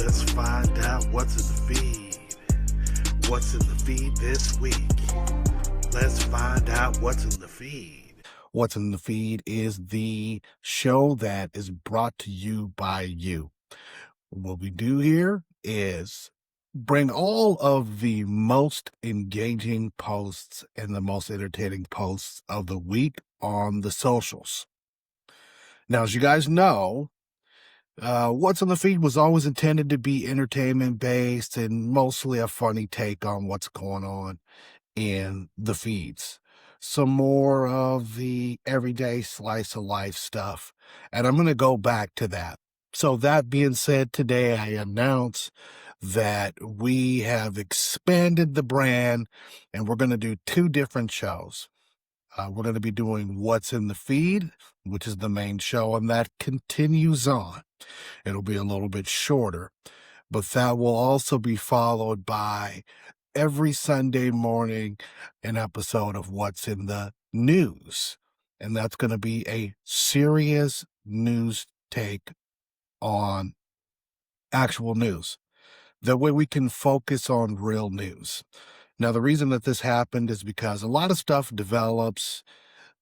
Let's find out what's in the feed. What's in the feed this week? Let's find out what's in the feed. What's in the feed is the show that is brought to you by you. What we do here is bring all of the most engaging posts and the most entertaining posts of the week on the socials. Now, as you guys know, What's on the Feed was always intended to be entertainment based and mostly a funny take on what's going on in the feeds. Some more of the everyday slice of life stuff. And I'm going to go back to that. So, that being said, today I announce that we have expanded the brand and we're going to do two different shows. We're going to be doing What's in the Feed, which is the main show, and that continues on. It'll be a little bit shorter, but that will also be followed by every Sunday morning an episode of What's in the News. And that's going to be a serious news take on actual news. That way we can focus on real news. Now, the reason that this happened is because a lot of stuff develops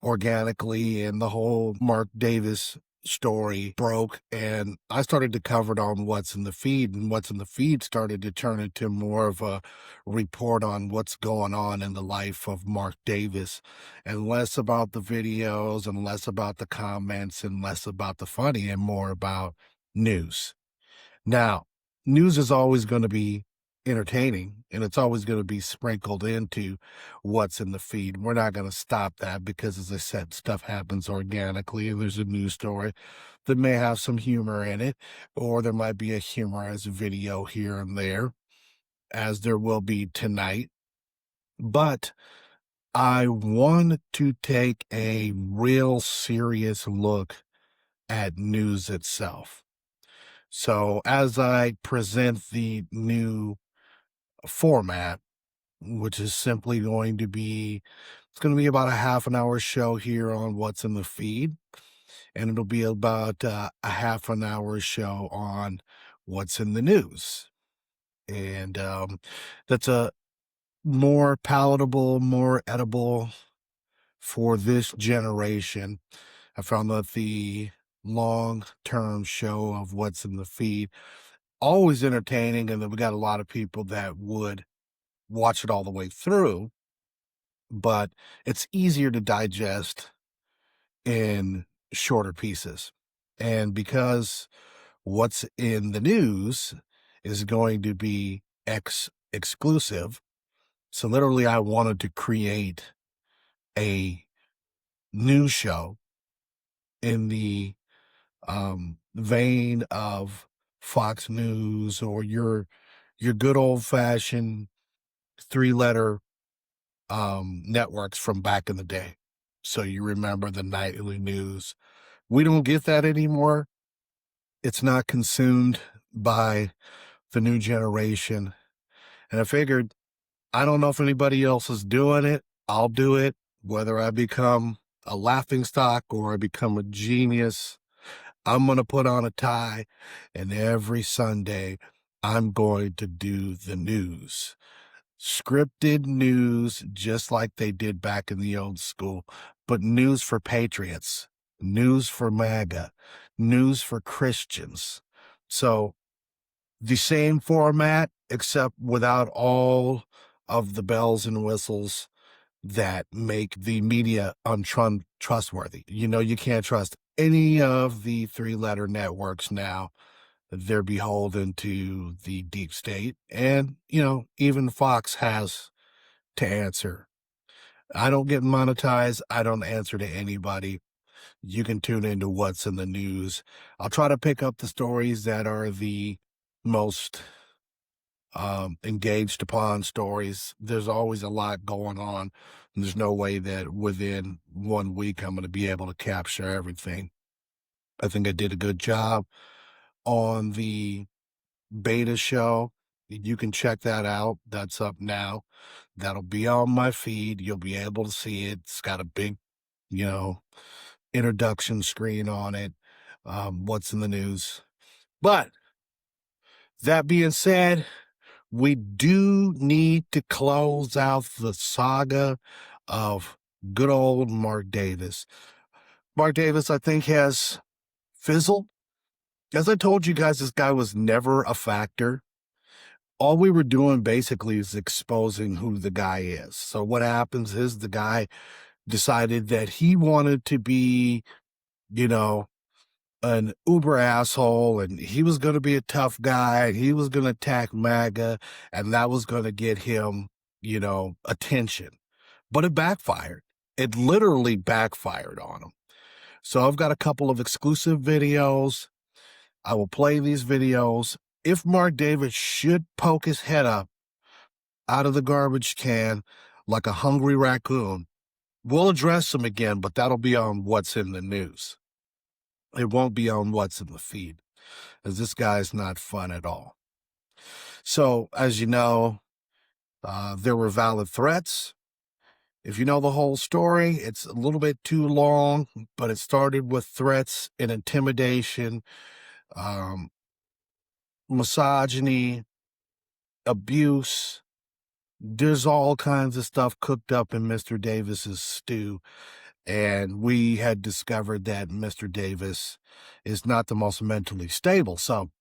organically, and the whole Mark Davis story broke, and I started to cover it on What's in the Feed, and What's in the Feed started to turn into more of a report on what's going on in the life of Mark Davis, and less about the videos, and less about the comments, and less about the funny, and more about news. Now, news is always going to be entertaining, and it's always going to be sprinkled into What's in the Feed. We're not going to stop that because, as I said, stuff happens organically, and there's a news story that may have some humor in it, or there might be a humorous video here and there, as there will be tonight. But I want to take a real serious look at news itself. So as I present the new format, which is simply going to be, it's going to be about a half an hour show here on What's in the Feed, and it'll be about a half an hour show on What's in the News. And that's a more palatable, more edible for this generation. I found that the long-term show of What's in the Feed always entertaining, and then we got a lot of people that would watch it all the way through, but it's easier to digest in shorter pieces. And because What's in the News is going to be exclusive, so literally I wanted to create a news show in the vein of Fox News or your good old-fashioned three-letter networks from back in the day. So you remember the nightly news. We don't get that anymore. It's not consumed by the new generation. And I figured, I don't know if anybody else is doing it. I'll do it, whether I become a laughingstock or I become a genius. I'm going to put on a tie, and every Sunday I'm going to do the news. Scripted news, just like they did back in the old school, but news for patriots, news for MAGA, news for Christians. So the same format, except without all of the bells and whistles that make the media untrustworthy. You know, you can't trust any of the three-letter networks now. They're beholden to the deep state. And, you know, even Fox has to answer. I don't get monetized. I don't answer to anybody. You can tune into What's in the News. I'll try to pick up the stories that are the most engaged upon stories. There's always a lot going on. And there's no way that within 1 week I'm going to be able to capture everything. I think I did a good job on the beta show. You can check that out. That's up now. That'll be on my feed. You'll be able to see it. It's got a big, introduction screen on it. What's in the news. But That being said, we do need to close out the saga of good old Mark Davis. Mark Davis, I think, has fizzled. As I told you guys, this guy was never a factor. All we were doing basically is exposing who the guy is. So what happens is the guy decided that he wanted to be, you know, an uber asshole, and he was going to be a tough guy. He was going to attack MAGA, and that was going to get him, attention. But it backfired. It literally backfired on him. So I've got a couple of exclusive videos. I will play these videos. If Mark Davis should poke his head up out of the garbage can like a hungry raccoon, we'll address him again, but that'll be on What's in the News. It won't be on What's in the Feed, as this guy's not fun at all. So, as you know, there were valid threats. If you know the whole story, it's a little bit too long, but it started with threats and intimidation, misogyny, abuse. There's all kinds of stuff cooked up in Mr. Davis's stew. And we had discovered that Mr. Davis is not the most mentally stable. So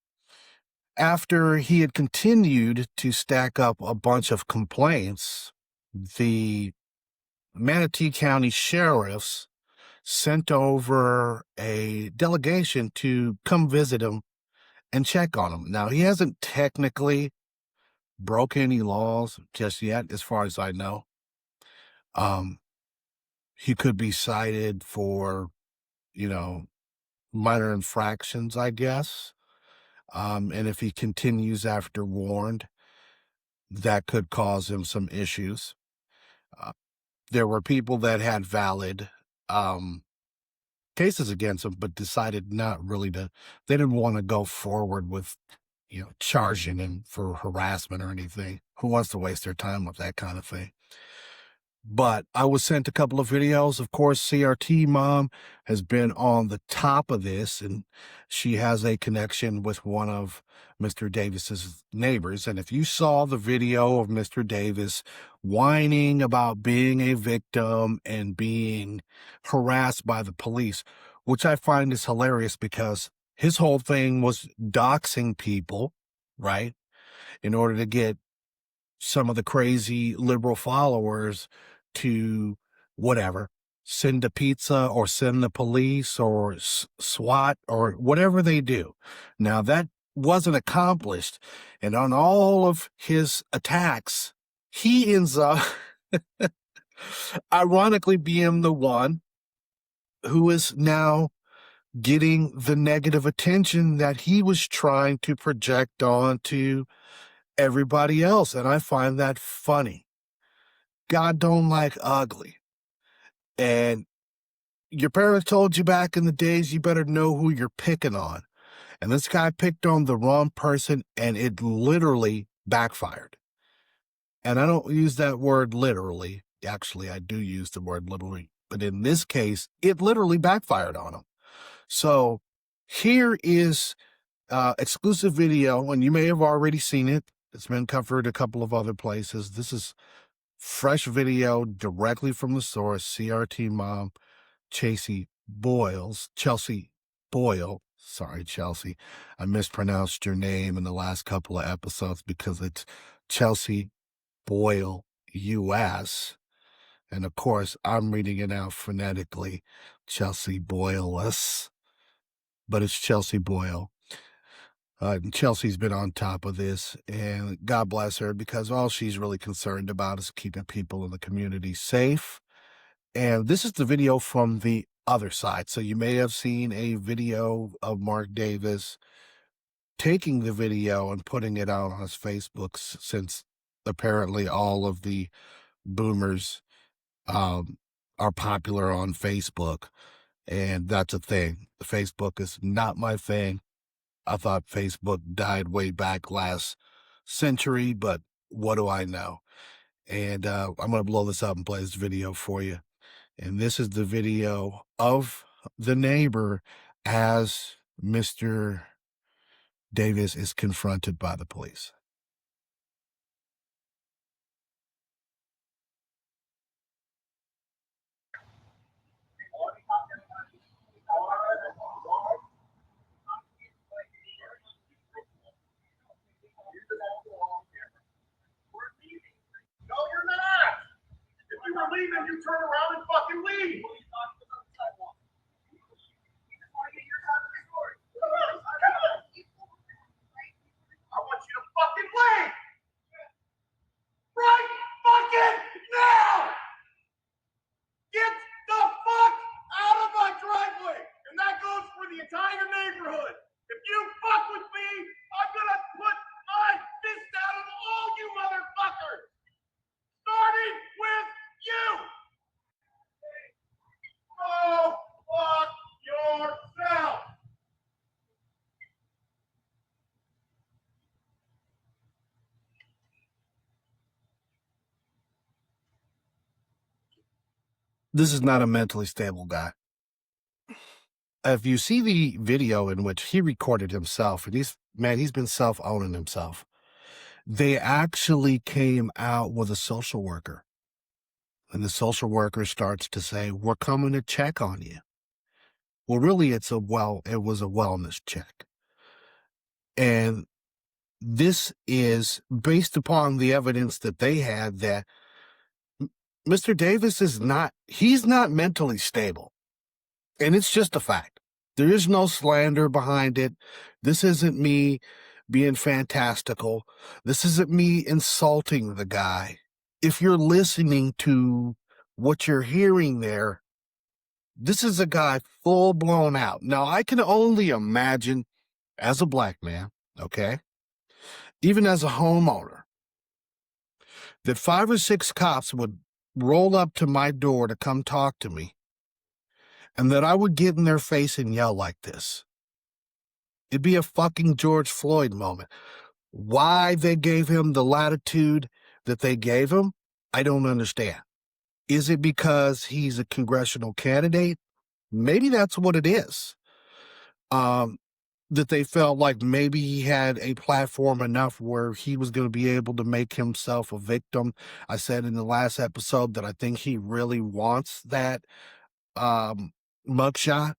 after he had continued to stack up a bunch of complaints, the Manatee County sheriffs sent over a delegation to come visit him and check on him. Now, he hasn't technically broke any laws just yet, as far as I know. He could be cited for, minor infractions, I guess. And if he continues after warned, that could cause him some issues. There were people that had valid cases against him, but decided not really they didn't want to go forward with, charging him for harassment or anything. Who wants to waste their time with that kind of thing? But I was sent a couple of videos. Of course, CRT Mom has been on the top of this, and she has a connection with one of Mr. Davis's neighbors. And if you saw the video of Mr. Davis whining about being a victim and being harassed by the police, which I find is hilarious because his whole thing was doxing people, right, in order to get some of the crazy liberal followers to whatever, send a pizza or send the police or SWAT or whatever they do. Now that wasn't accomplished. And on all of his attacks, he ends up ironically being the one who is now getting the negative attention that he was trying to project onto everybody else. And I find that funny. God don't like ugly. And your parents told you back in the days, you better know who you're picking on. And this guy picked on the wrong person, and it literally backfired. And I don't use that word literally. Actually, I do use the word literally. But in this case, it literally backfired on him. So here is exclusive video, and you may have already seen it. It's been covered a couple of other places. This is fresh video directly from the source, CRT Mom, Chelsea Boyle. Sorry, Chelsea. I mispronounced your name in the last couple of episodes because it's Chelsea Boyle US. And of course, I'm reading it out phonetically, Chelsea Boyle-less, but it's Chelsea Boyle. Chelsea's been on top of this, and God bless her, because all she's really concerned about is keeping people in the community safe. And this is the video from the other side. So you may have seen a video of Mark Davis taking the video and putting it out on his Facebook, since apparently all of the boomers are popular on Facebook. And that's a thing. Facebook is not my thing. I thought Facebook died way back last century, but what do I know? And I'm going to blow this up and play this video for you. And this is the video of the neighbor as Mr. Davis is confronted by the police. No, you're not. If you were leaving, you turn around and fucking leave. I want you to fucking leave. Right fucking now. Get the fuck out of my driveway. And that goes for the entire neighborhood. If you fuck with me, I'm gonna put my fist out on all you motherfuckers. Starting with you. Go fuck yourself. This is not a mentally stable guy. If you see the video in which he recorded himself, and he's been self-owning himself. They actually came out with a social worker. And the social worker starts to say, we're coming to check on you. Well, really, it was a wellness check. And this is based upon the evidence that they had that Mr. Davis he's not mentally stable. And it's just a fact. There is no slander behind it. This isn't me being fantastical. This isn't me insulting the guy. If you're listening to what you're hearing there, this is a guy full blown out. Now, I can only imagine as a black man, okay, even as a homeowner, that 5 or 6 cops would roll up to my door to come talk to me, and that I would get in their face and yell like this. It'd be a fucking George Floyd moment. Why they gave him the latitude that they gave him, I don't understand. Is it because he's a congressional candidate? Maybe that's what it is. That they felt like maybe he had a platform enough where he was going to be able to make himself a victim. I said in the last episode that I think he really wants that mugshot,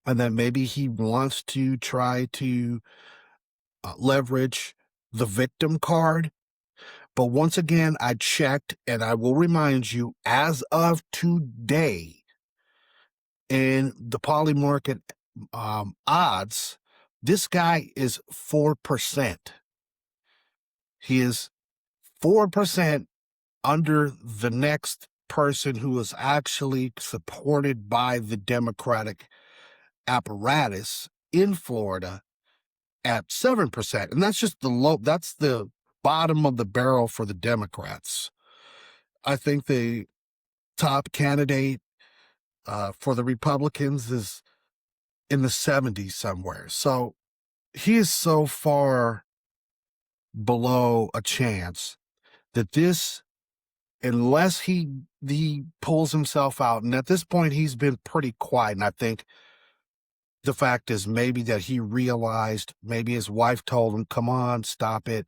and that maybe he wants to try to leverage the victim card. But once again, I checked, and I will remind you, as of today, in the poly market odds, this guy is 4%. He is 4% under the next person who is actually supported by the Democratic apparatus in Florida at 7%. And that's just that's the bottom of the barrel for the Democrats. I think the top candidate for the Republicans is in the 70s somewhere. So he is so far below a chance that this, unless he pulls himself out, and at this point he's been pretty quiet, and I think the fact is maybe that he realized, maybe his wife told him, come on, stop it.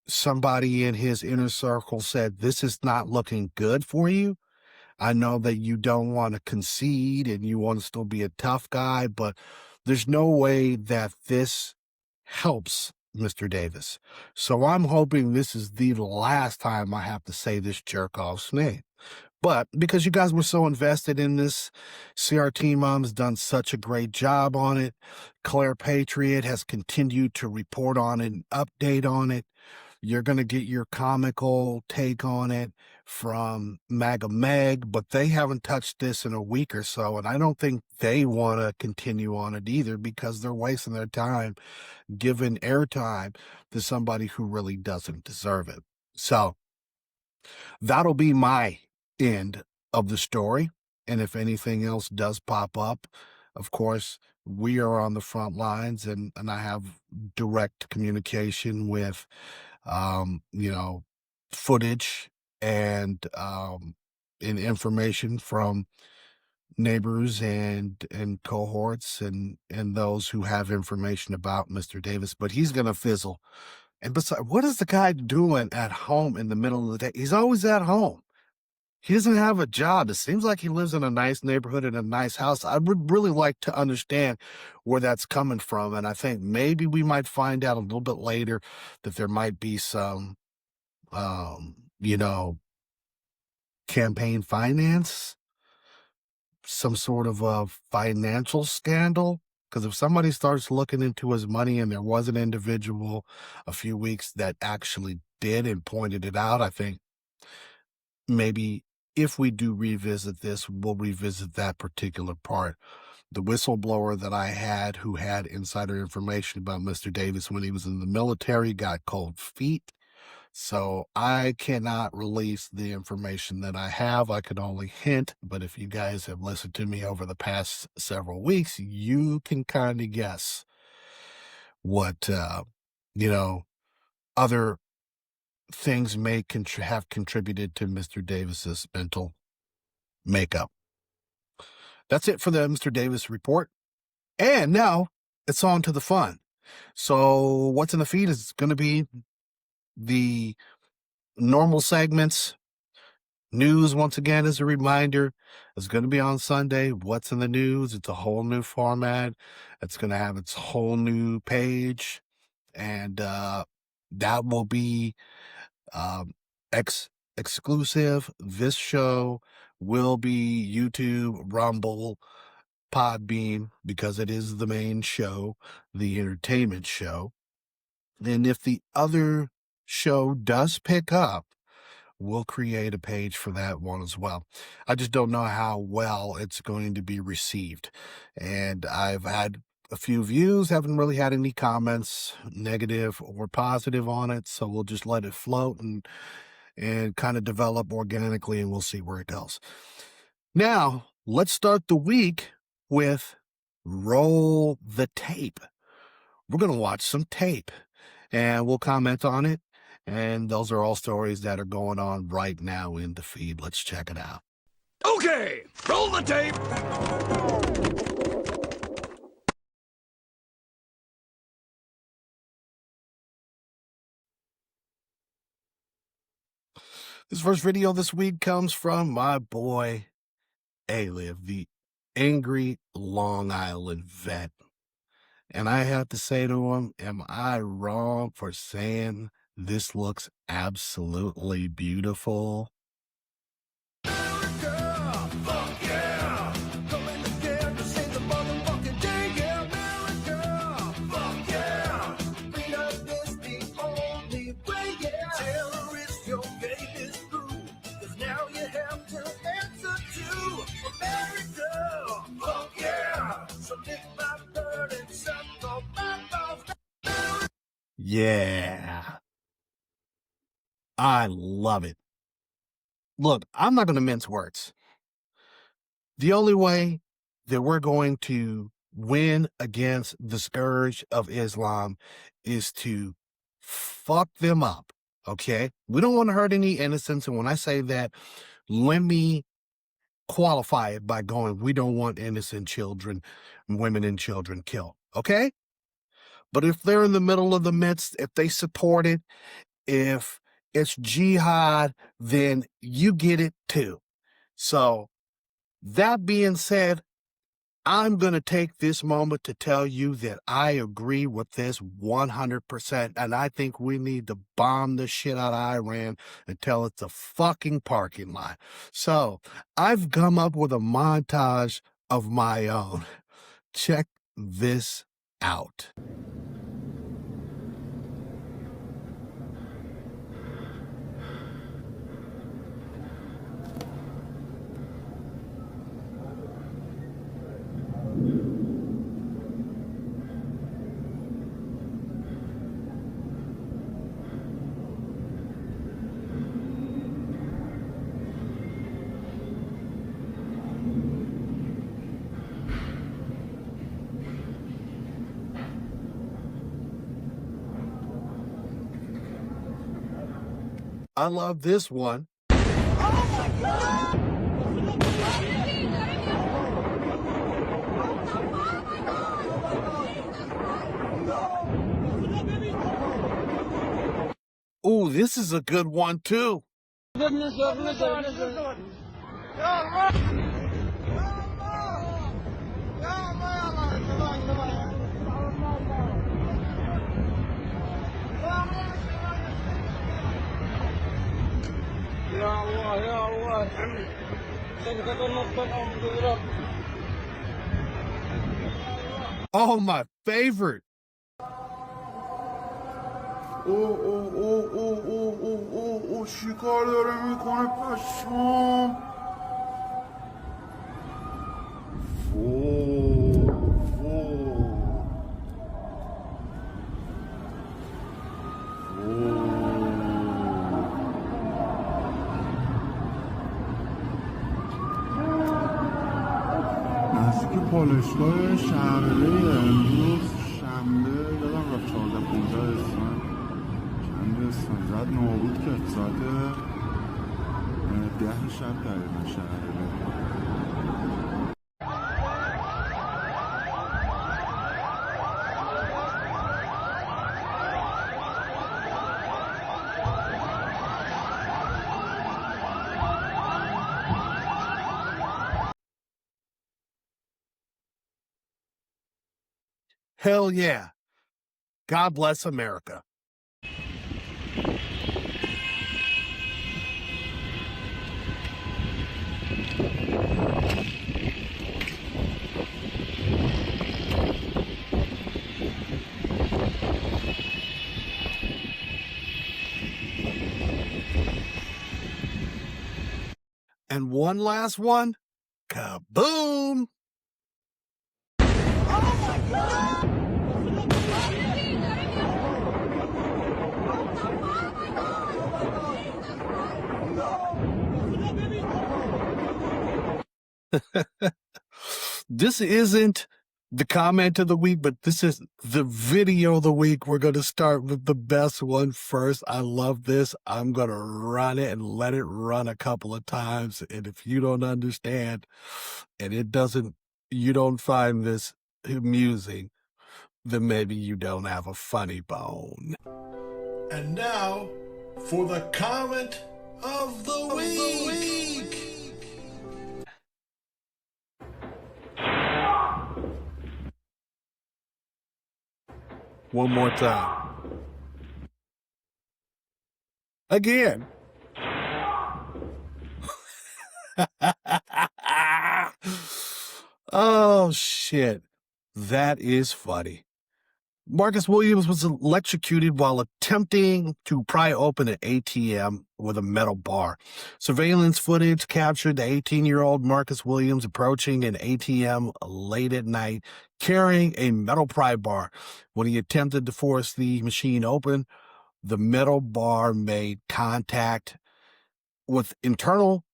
Somebody in his inner circle said, this is not looking good for you. I know that you don't want to concede and you want to still be a tough guy, but there's no way that this helps Mr. Davis. So I'm hoping this is the last time I have to say this jerk-off's name. But because you guys were so invested in this, CRT Mom's done such a great job on it. Claire Patriot has continued to report on it and update on it. You're going to get your comical take on it from MAGA Meg, but they haven't touched this in a week or so, and I don't think they want to continue on it either because they're wasting their time giving airtime to somebody who really doesn't deserve it. So that'll be my end of the story. And if anything else does pop up, of course, we are on the front lines, and I have direct communication with, footage and information from neighbors and cohorts and those who have information about Mr. Davis, but he's going to fizzle. And besides, what is the guy doing at home in the middle of the day? He's always at home. He doesn't have a job. It seems like he lives in a nice neighborhood in a nice house. I would really like to understand where that's coming from. And I think maybe we might find out a little bit later that there might be some, you know, campaign finance, some sort of a financial scandal. Because if somebody starts looking into his money, and there was an individual a few weeks that actually did and pointed it out, I think maybe if we do revisit this, we'll revisit that particular part. The whistleblower that I had who had insider information about Mr. Davis when he was in the military got cold feet. So I cannot release the information that I have. I could only hint, but if you guys have listened to me over the past several weeks, you can kind of guess what, other things may have contributed to Mr. Davis's mental makeup. That's it for the Mr. Davis report. And now it's on to the fun. So what's in the feed is going to be the normal segments. News, once again, as a reminder, is going to be on Sunday. What's in the news? It's a whole new format. It's going to have its whole new page. And that will be exclusive. This show will be YouTube, Rumble, Podbean, because it is the main show, the entertainment show. And if the other show does pick up, we'll create a page for that one as well. I just don't know how well it's going to be received. And I've had a few views, haven't really had any comments, negative or positive, on it. So we'll just let it float and kind of develop organically, and we'll see where it goes. Now, let's start the week with Roll the Tape. We're going to watch some tape, and we'll comment on it. And those are all stories that are going on right now in the feed. Let's check it out. Okay, roll the tape. This first video this week comes from my boy, A-Liv, the angry Long Island vet. And I have to say to him, am I wrong for saying this looks absolutely beautiful? Yeah, I love it. Look, I'm not going to mince words. The only way that we're going to win against the scourge of Islam is to fuck them up, okay? We don't want to hurt any innocents. And when I say that, let me qualify it by going, we don't want innocent children, women and children killed, okay? But if they're in the middle of the midst, if they support it, if it's jihad, then you get it too. So that being said, I'm going to take this moment to tell you that I agree with this 100%. And I think we need to bomb the shit out of Iran until it's a fucking parking lot. So I've come up with a montage of my own. Check this out. I love this one. Oh my God! Ooh, this is a good one too. Oh, my favorite. چیکار داره میکنه پشمام نزدیک پالایشگاه شهرره امروز شنبه یادم رفت 14-15 اسفند چند اسفند زد نابود کرد ساعت 10 شب تقریبا شهرره Hell yeah. God bless America. And one last one. Kaboom! This isn't the comment of the week, but this is the video of the week. We're going to start with the best one first. I love this. I'm going to run it and let it run a couple of times. And if you don't understand and you don't find this amusing, then maybe you don't have a funny bone. And now for the comment of the week. One more time. Again. Oh, shit. That is funny. Marcus Williams was electrocuted while attempting to pry open an ATM with a metal bar. Surveillance footage captured the 18-year-old Marcus Williams approaching an ATM late at night, carrying a metal pry bar. When he attempted to force the machine open, the metal bar made contact with internal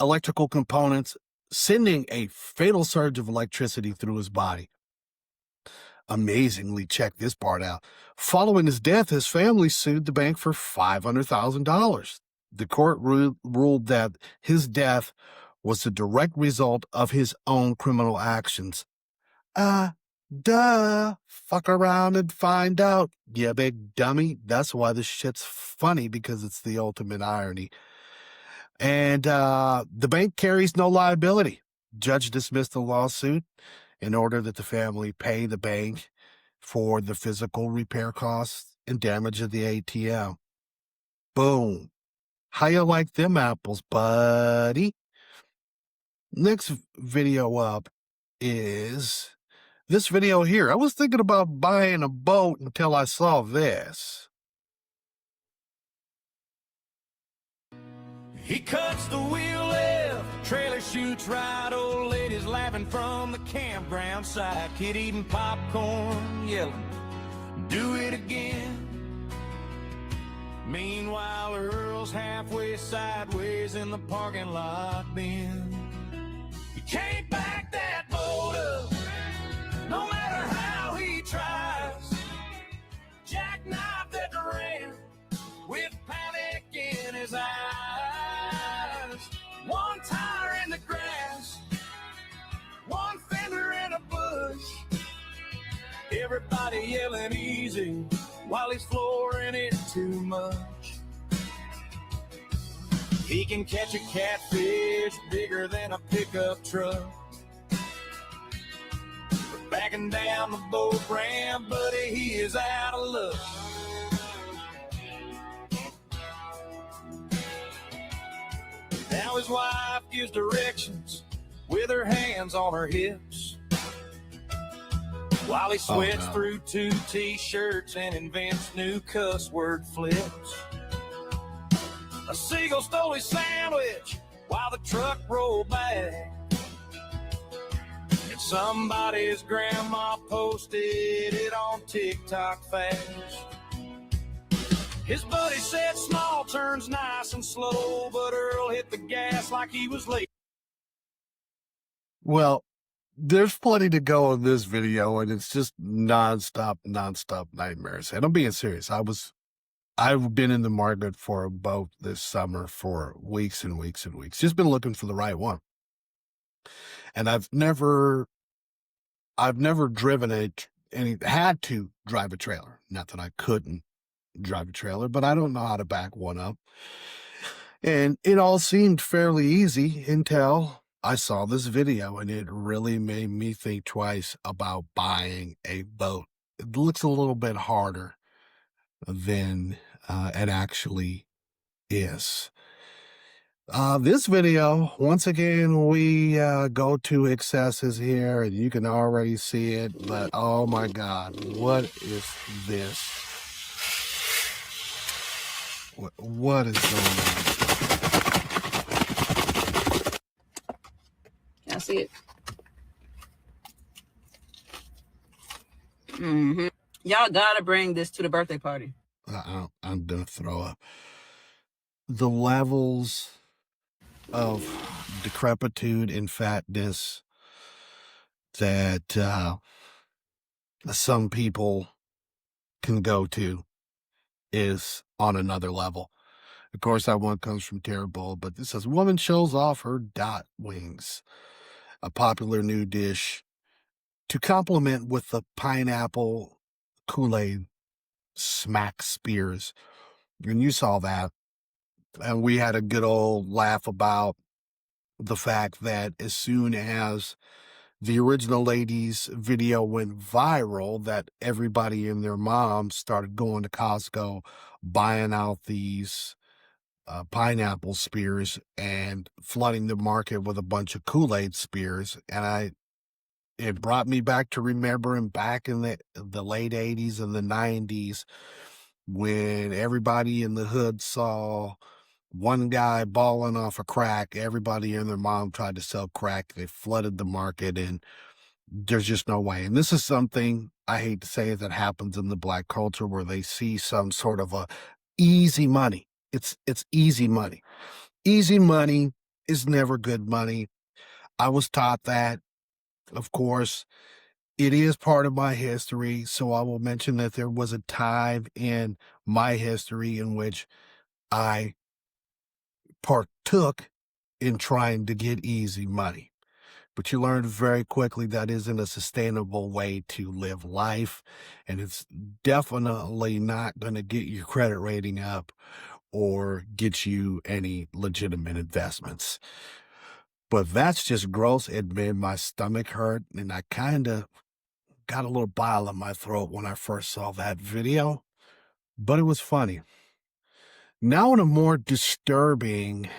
electrical components, sending a fatal surge of electricity through his body. Amazingly, check this part out. Following his death, his family sued the bank for $500,000. The court ruled that his death was the direct result of his own criminal actions. Duh. Fuck around and find out, you big dummy. That's why this shit's funny, because it's the ultimate irony. And the bank carries no liability. Judge dismissed the lawsuit in order that the family pay the bank for the physical repair costs and damage of the ATM. Boom. How you like them apples, buddy? Next video up is this video here. I was thinking about buying a boat until I saw this. He cuts the wheel left, trailer shoots right, old ladies laughing from the campground side, kid eating popcorn, yelling, do it again. Meanwhile, Earl's halfway sideways in the parking lot bin. You can't back that boat up, no matter how he tries. Jackknife that ran with panic in his eyes. One tire in the grass, one fender in a bush. Everybody yelling easy while he's flooring it too much. He can catch a catfish bigger than a pickup truck. But backing down the boat ramp, buddy, he is out of luck. Now his wife gives directions with her hands on her hips, while he sweats through 2 t-shirts and invents new cuss word flips. A seagull stole his sandwich while the truck rolled back, and somebody's grandma posted it on TikTok fast. His buddy said small turns nice and slow, but Earl hit the gas like he was late. Well, there's plenty to go in this video, and it's just nonstop nightmares. And I'm being serious. I've been in the market for a boat this summer for weeks and weeks and weeks. Just been looking for the right one. And I've never driven had to drive a trailer. Not that I couldn't drive a trailer, but I don't know how to back one up. And it all seemed fairly easy until I saw this video, and it really made me think twice about buying a boat. It looks a little bit harder than it actually is. This video, once again, we go to excesses here, and you can already see it, but oh my God, what is this? What is going on? Can I see it? Y'all gotta bring this to the birthday party. I'm gonna throw up. The levels of decrepitude and fatness that some people can go to is on another level. Of course, that one comes from Terrible, but this says, woman shows off her dot wings, a popular new dish to complement with the pineapple Kool-Aid smack spears. And you saw that. And we had a good old laugh about the fact that as soon as the original lady's video went viral, that everybody and their mom started going to Costco, buying out these pineapple spears and flooding the market with a bunch of Kool-Aid spears. And it brought me back to remembering back in the late 80s and the 90s when everybody in the hood saw one guy balling off a crack. Everybody and their mom tried to sell crack. They flooded the market, and there's just no way. And this is something, I hate to say it, that happens in the Black culture, where they see some sort of a easy money. It's easy money. Easy money is never good money. I was taught that. Of course, it is part of my history, so I will mention that there was a time in my history in which I partook in trying to get easy money. But you learn very quickly that isn't a sustainable way to live life, and it's definitely not going to get your credit rating up or get you any legitimate investments. But that's just gross. It made my stomach hurt, and I kind of got a little bile in my throat when I first saw that video, but it was funny. Now, in a more disturbing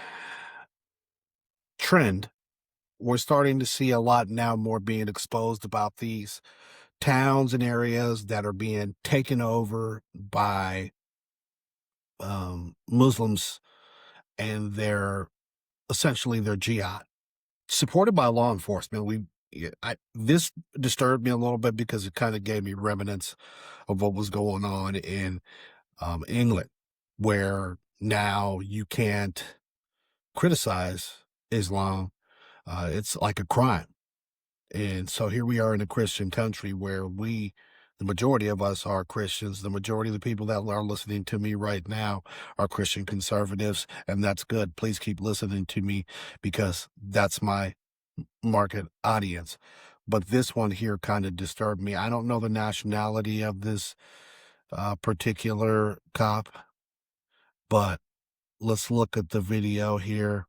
trend, we're starting to see a lot now more being exposed about these towns and areas that are being taken over by Muslims, and they're essentially their jihad, supported by law enforcement. This disturbed me a little bit because it kind of gave me remnants of what was going on in England, where now you can't criticize Islam. It's like a crime. And so here we are in a Christian country where the majority of us are Christians. The majority of the people that are listening to me right now are Christian conservatives, and that's good. Please keep listening to me because that's my market audience. But this one here kind of disturbed me. I don't know the nationality of this particular cop, but let's look at the video here.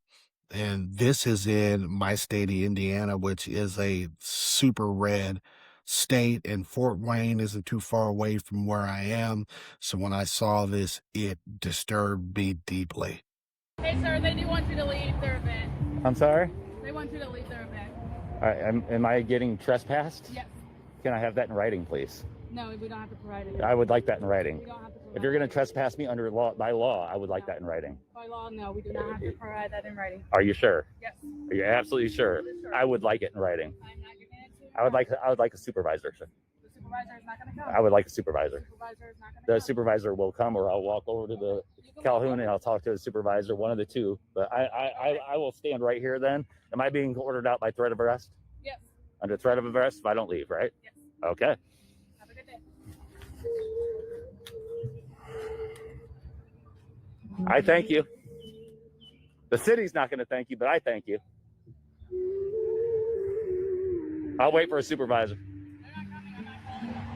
And this is in my state of Indiana, which is a super red state, and Fort Wayne isn't too far away from where I am. So when I saw this, it disturbed me deeply. Hey, sir, they do want you to leave their event. I'm sorry? They want you to leave their event. Am I getting trespassed? Yes. Can I have that in writing, please? No, we don't have to provide it. I would like that in writing. We don't have to provide If you're going to it. trespass me under law, by law, I would like that in writing. By law, no, we do not have to provide that in writing. Are you sure? Yes. Are you absolutely sure? I would like it in writing. I'm not giving it to you. I would like a supervisor, sir. The supervisor is not going to come. I would like a supervisor. The supervisor is not going to The come. supervisor will come, or I'll walk over to the Calhoun and I'll talk to the supervisor, one of the two. But I will stand right here then. Am I being ordered out by threat of arrest? Yes. Under threat of arrest if I don't leave, right? Yes. Okay. Have a good day. I thank you. The city's not going to thank you, but I thank you. I'll wait for a supervisor.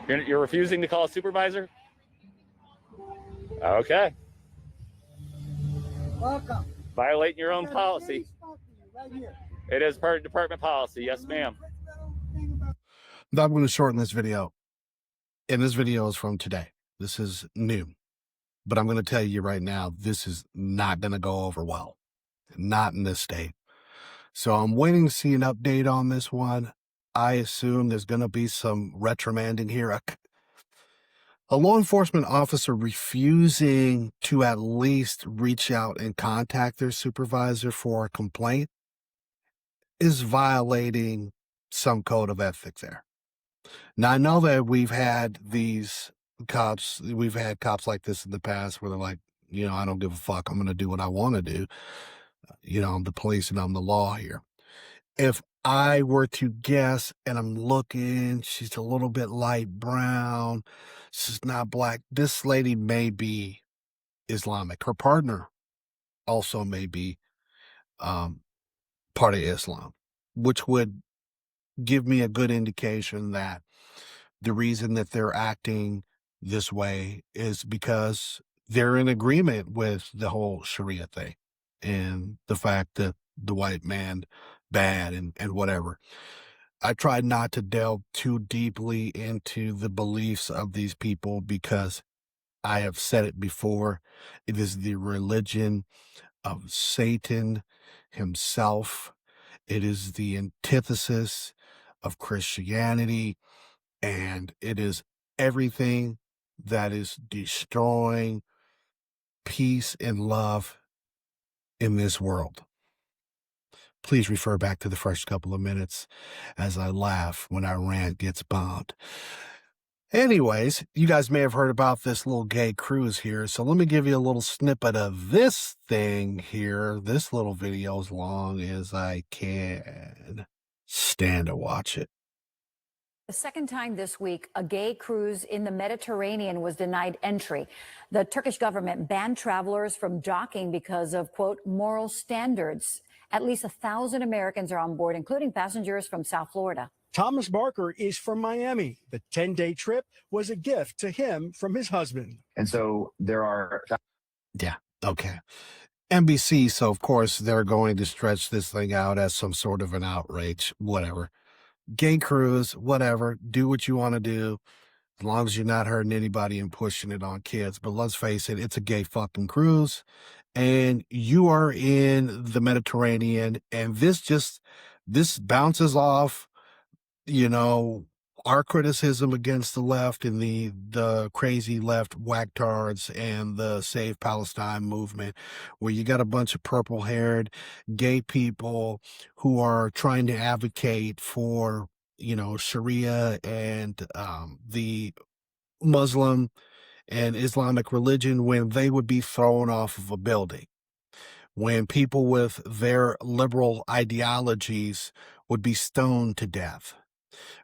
You're refusing to call a supervisor? Okay. Welcome. Violating your own policy. Right here. It is part of department policy. Yes, ma'am. I'm going to shorten this video. And this video is from today. This is new. But I'm going to tell you right now, this is not going to go over well. Not in this state. So I'm waiting to see an update on this one. I assume there's going to be some reprimanding here. A law enforcement officer refusing to at least reach out and contact their supervisor for a complaint is violating some code of ethics there. Now, I know that we've had cops like this in the past where they're like, I don't give a fuck. I'm going to do what I want to do. I'm the police and I'm the law here. If I were to guess, and I'm looking, she's a little bit light brown. She's not black. This lady may be Islamic. Her partner also may be part of Islam, which would give me a good indication that the reason that they're acting this way is because they're in agreement with the whole Sharia thing and the fact that the white man bad and whatever. I tried not to delve too deeply into the beliefs of these people because I have said it before. It is the religion of Satan himself. It is the antithesis of Christianity, and it is everything that is destroying peace and love in this world. Please refer back to the first couple of minutes as I laugh when our rant gets bombed. Anyways, you guys may have heard about this little gay cruise here, so let me give you a little snippet of this thing here. This little video as long as I can stand to watch it. The second time this week, a gay cruise in the Mediterranean was denied entry. The Turkish government banned travelers from docking because of, quote, moral standards. At least 1,000 Americans are on board, including passengers from South Florida. Thomas Barker is from Miami. The 10-day trip was a gift to him from his husband. And so there are... Yeah, okay. NBC, so of course they're going to stretch this thing out as some sort of an outrage, whatever. Gay cruise, whatever, do what you want to do, as long as you're not hurting anybody and pushing it on kids. But let's face it, it's a gay fucking cruise, and you are in the Mediterranean, and this bounces off, our criticism against the left and the crazy left whacktards and the Save Palestine movement, where you got a bunch of purple-haired gay people who are trying to advocate for, Sharia and the Muslim and Islamic religion when they would be thrown off of a building, when people with their liberal ideologies would be stoned to death.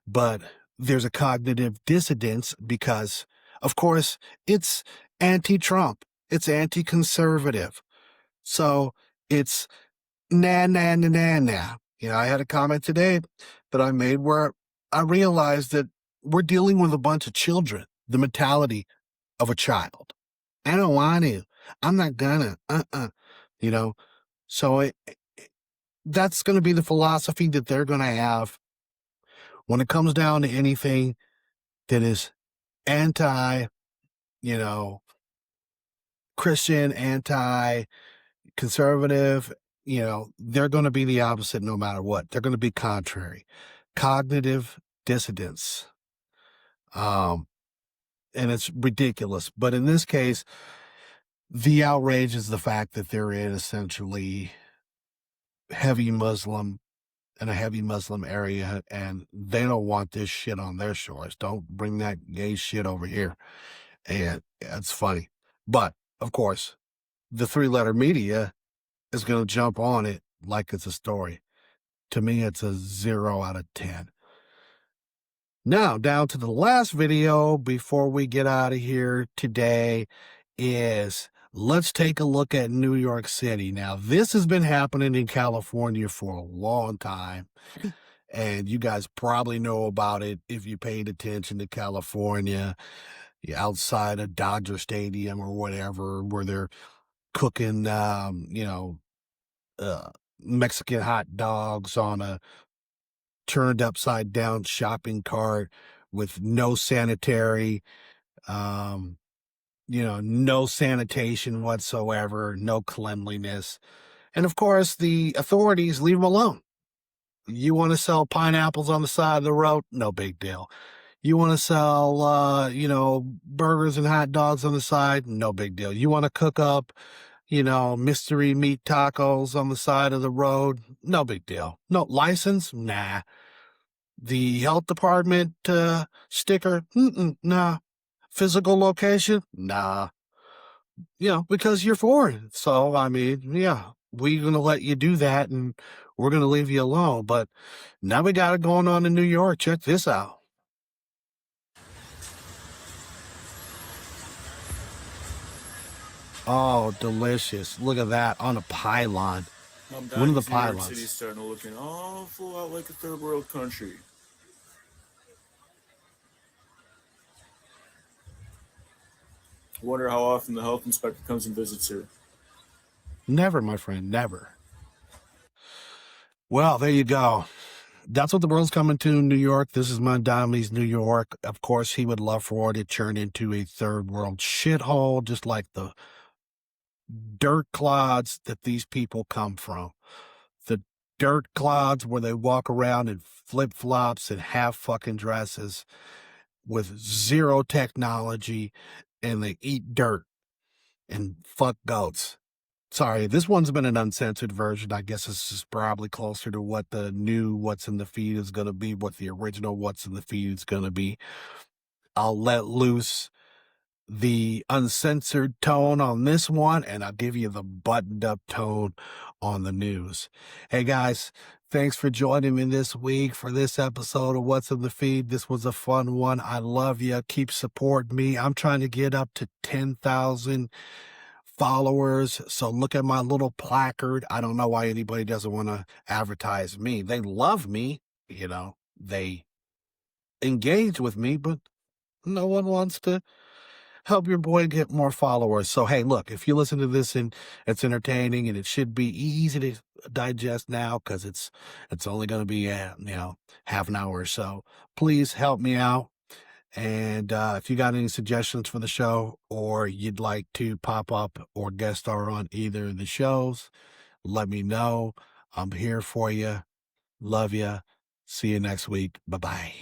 But there's a cognitive dissonance because, of course, it's anti-Trump. It's anti-conservative. So it's nah. I had a comment today that I made where I realized that we're dealing with a bunch of children, the mentality of a child. I don't want to. I'm not gonna, you know. So that's going to be the philosophy that they're going to have when it comes down to anything that is anti, you know, Christian, anti conservative. You know, they're going to be the opposite no matter what. They're going to be contrary, cognitive dissidence. And it's ridiculous. But in this case, the outrage is the fact that they're in essentially heavy Muslim in a heavy Muslim area, and they don't want this shit on their shores. Don't bring that gay shit over here. And it's funny. But, of course, the three-letter media is going to jump on it like it's a story. To me, it's a 0 out of 10. Now, down to the last video before we get out of here today is let's take a look at New York City. Now, this has been happening in California for a long time, and you guys probably know about it if you paid attention to California, outside of Dodger Stadium or whatever, where they're cooking, Mexican hot dogs on a turned upside down shopping cart with no sanitary, no sanitation whatsoever, no cleanliness. And of course, the authorities leave them alone. You want to sell pineapples on the side of the road? No big deal. You want to sell, burgers and hot dogs on the side? No big deal. You want to cook up, mystery meat tacos on the side of the road? No big deal. No license? Nah. The health department sticker? Nah. Physical location? Nah. Because you're foreign. So, I mean, yeah, we're going to let you do that and we're going to leave you alone. But now we got it going on in New York. Check this out. Oh, delicious. Look at that on a pylon. One of the pylons. New York City's starting to look an awful lot like a third world country. I wonder how often the health inspector comes and visits here. Never, my friend, never. Well, there you go. That's what the world's coming to in New York. This is Mondami's New York. Of course, he would love for it to turn into a third world shithole, just like the dirt clods that these people come from. The dirt clods where they walk around in flip-flops and half fucking dresses with zero technology, and they eat dirt and fuck goats. Sorry, this one's been an uncensored version. I guess this is probably closer to what the new What's in the Feed is going to be, what the original What's in the Feed is going to be. I'll let loose the uncensored tone on this one, and I'll give you the buttoned up tone on the news. Hey guys, thanks for joining me this week for this episode of What's in the Feed. This was a fun one. I love you. Keep supporting me. I'm trying to get up to 10,000 followers. So look at my little placard. I don't know why anybody doesn't want to advertise me. They love me, they engage with me, but no one wants to help your boy get more followers. So, hey, look, if you listen to this and it's entertaining and it should be easy to digest now because it's only going to be, half an hour or so, please help me out. And if you got any suggestions for the show or you'd like to pop up or guest star on either of the shows, let me know. I'm here for you. Love you. See you next week. Bye-bye.